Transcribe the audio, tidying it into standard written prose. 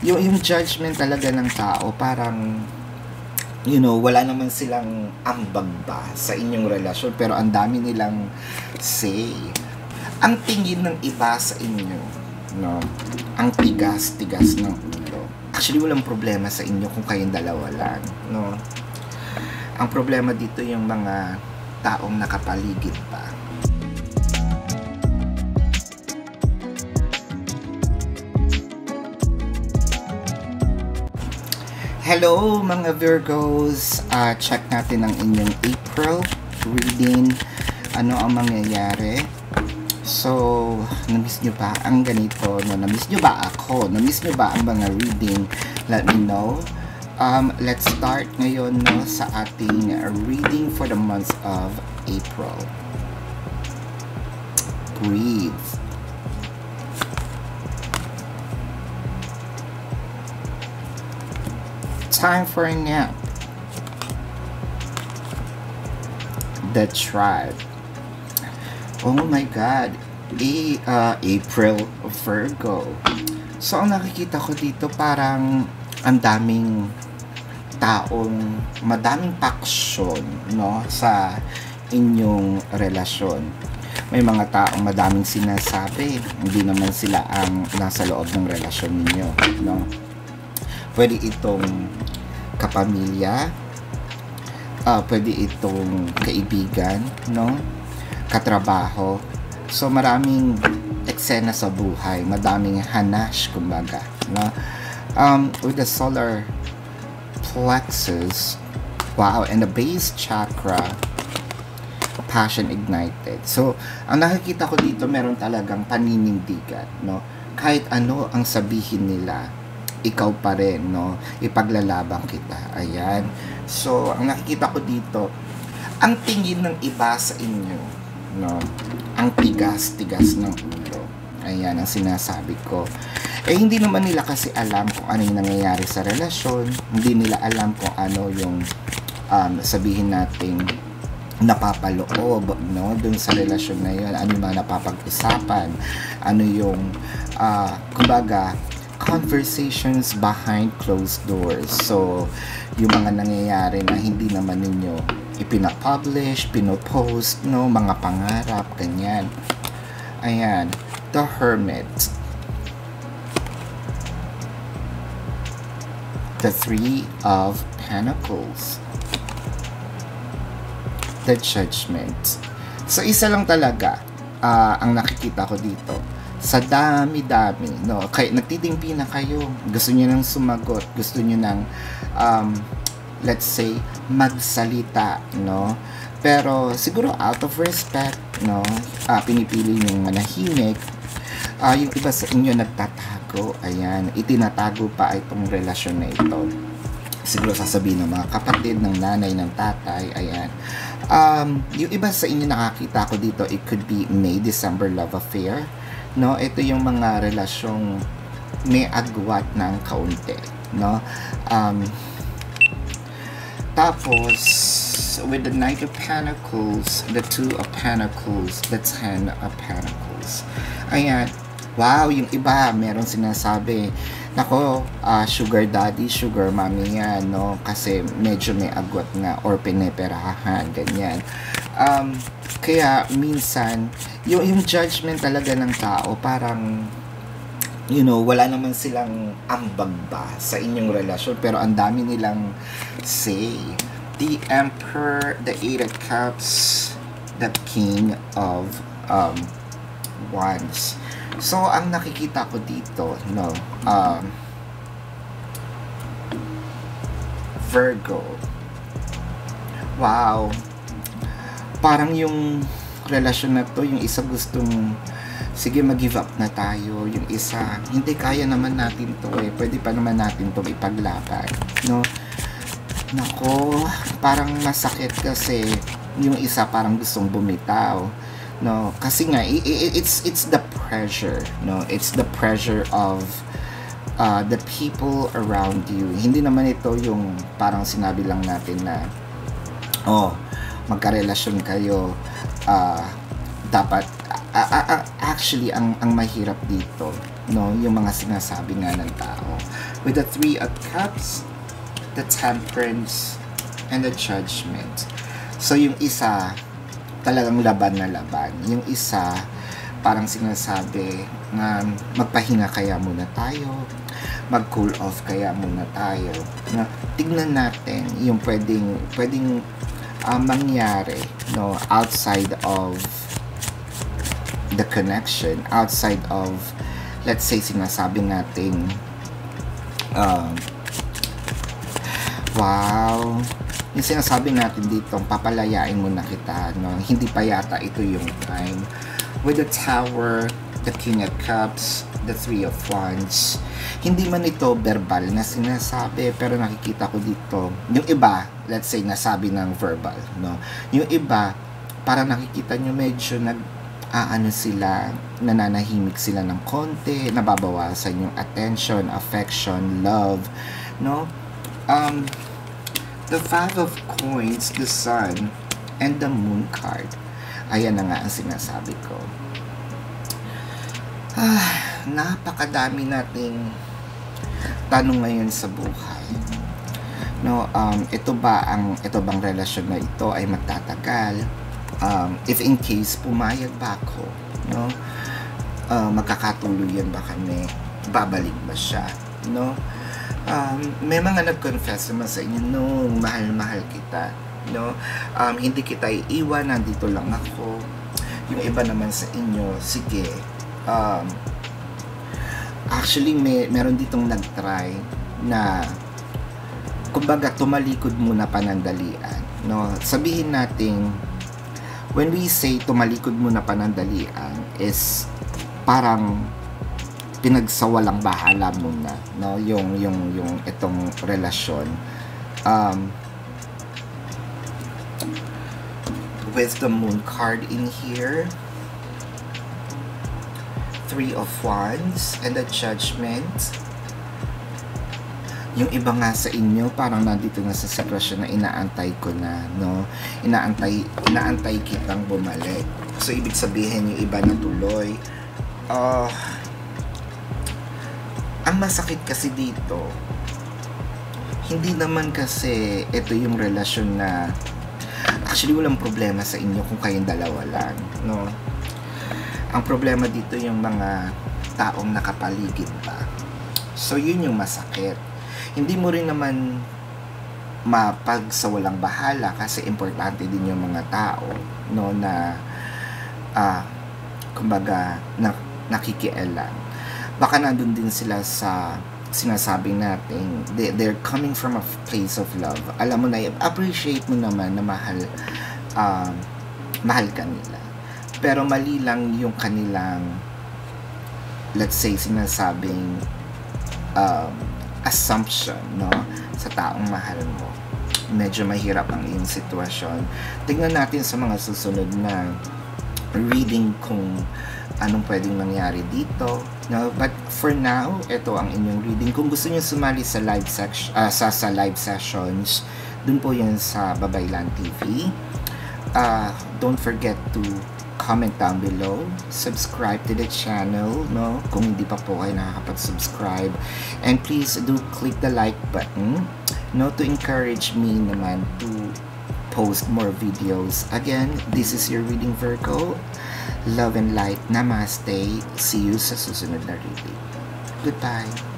yung judgment talaga ng tao, parang wala naman silang ambag ba sa inyong relasyon, pero ang dami nilang say. Ang tingin ng iba sa inyo, no? Ang tigas-tigas ng ulo. Actually, walang problema sa inyo kung kayong dalawa lang, no? Ang problema dito yung mga taong nakapaligid pa. Hello mga Virgos, check natin ang inyong April reading. Ano ang mangyayari? So, na-miss nyo ba ang ganito? No? Na-miss nyo ba ako? Na-miss nyo ba ang mga reading? Let me know. Let's start ngayon sa ating reading for the month of April. Breathe. Time for a nap. The Tribe. Oh my God. April Virgo. So, ang nakikita ko dito parang ang daming taong, madaming paksyon, no, sa inyong relasyon. May mga taong madaming sinasabi, hindi naman sila ang nasa loob ng relasyon ninyo, no? Pwede itong kapamilya, pwede itong kaibigan, no? Katrabaho. So maraming eksena sa buhay, madaming hanash kumbaga, no? With the solar plexus, wow, and the base chakra, passion ignited. So ang nakikita ko dito, meron talagang paninindigan, no? Kahit ano ang sabihin nila, ikaw pa rin, no? Ipaglalabang kita. Ayan. So, ang nakikita ko dito, ang tingin ng iba sa inyo, no? Ang tigas-tigas ng ulo. Ayan ang sinasabi ko. Hindi naman nila kasi alam kung ano yung nangyayari sa relasyon. Hindi nila alam kung ano yung sabihin nating napapaloob, no? Dun sa relasyon na yun. Ano yung mga napapag-usapan. Ano yung, kumbaga, conversations behind closed doors. So, yung mga nangyayari na hindi naman ninyo ipinapublish, pinopost, no? Mga pangarap, ganyan. Ayan. The Hermit. The Three of Pentacles. The Judgment. So, isa lang talaga ang nakikita ko dito. Sa dami-dami, no? Kaya nagtitimpi na kayo. Gusto niyo nang sumagot, gusto niyo nang let's say magsalita, no? Pero siguro out of respect, no? Pinipili niyo manahimik. Yung iba sa inyo nagtatago, ayan, itinatago pa itong relasyon na ito. Siguro sasabihin ng mga kapatid, ng nanay, ng tatay, ayan. Yung iba sa inyo nakakita ko dito, it could be May, December love affair. No, ito yung mga relasyong may agwat ng kaunti, no? Tapos, with the Knight of Pentacles, the Two of Pentacles, the Ten of Pentacles. Ayan. Wow, yung iba, meron sinasabi, nako, sugar daddy, sugar mommy yan, no? Kasi medyo may agwat nga or pineperahan, ganyan. Kaya minsan yung judgment talaga ng tao, parang wala naman silang ambag ba sa inyong relasyon, pero ang dami nilang say. The Emperor, the Eight of Cups, the King of Wands. So ang nakikita ko dito, no, Virgo. Wow. Parang yung relasyon na to, yung isa gustong, sige, mag-give up na tayo. Yung isa, hindi, kaya naman natin to pwede pa naman natin to ipaglaban, no? Nako, parang masakit kasi yung isa parang gustong bumitaw, no? Kasi nga, it's the pressure, no? It's the pressure of the people around you. Hindi naman ito yung parang sinabi lang natin na, magkarelasyon kayo, dapat actually ang mahirap dito, no, yung mga sinasabi nga ng tao, with the Three of Cups, the Temperance, and the Judgment. So yung isa, talagang laban na laban. Yung isa, parang sinasabi na magpahinga kaya muna tayo, mag-cool off kaya muna tayo. Na tignan natin yung pwedeng mangyari, no, outside of the connection, outside of, let's say, sinasabi natin, wow, yung sinasabi natin dito, papalayain mo na kita, no? Hindi pa yata ito yung time. With the Tower, the King of Cups, the Three of Wands, hindi man ito verbal na sinasabi, pero nakikita ko dito, yung iba, let's say, nasabi ng verbal, no? Yung iba, para nakikita nyo medyo sila, nananahimik sila ng konti, nababawasan yung attention, affection, love, no? The Five of Coins, the Sun, and the Moon card. Ayan na nga ang sinasabi ko. Napakadami nating tanong ngayon sa buhay. No, ito bang relasyon na ito ay magtatagal? If in case pumayag ba ako, no? Magkakatuloy yan ba kami? Babalik ba siya? No? May mga nag-confess naman sa inyo, no, mahal kita, no, hindi kita iiwan, nandito lang ako. Yung iba naman sa inyo, sige, actually meron ditong nag-try na kumbaga tumalikod muna panandalian, no. Sabihin natin, when we say tumalikod muna panandalian is parang pinagsawalang bahala muna, no, yung itong relasyon. With the Moon card in here, Three of Wands, and the Judgment. Yung iba nga sa inyo parang nandito na sa sitwasyon na inaantay ko na, no, inaantay kitang bumalik. So ibig sabihin yung iba na tuloy. Ang masakit kasi dito, hindi naman kasi ito yung relasyon na actually walang problema sa inyo kung kayong dalawa lang, no? Ang problema dito yung mga taong nakapaligid pa. So yun yung masakit. Hindi mo rin naman mapagsawalang bahala kasi importante din yung mga tao, no, na kumbaga nakikialam. Baka nandun din sila sa sinasabi natin, they're coming from a place of love. Alam mo na, appreciate mo naman na mahal ka nila. Pero mali lang yung kanilang, let's say, sinasabing assumption, no, sa taong mahal mo. Medyo mahirap ang iyong sitwasyon. Tingnan natin sa mga susunod na reading kung anong pwedeng mangyari dito, no? But for now, ito ang inyong reading. Kung gusto niyo sumali sa live sa live sessions, dun po yan sa Babaylan TV. Don't forget to comment down below, subscribe to the channel, no, kung hindi pa po kayo nakakapag-subscribe, and please do click the like button, no, to encourage me naman to post more videos. Again, this is your reading, Virgo. Love and light. Namaste. See you sa susunod na reading. Goodbye.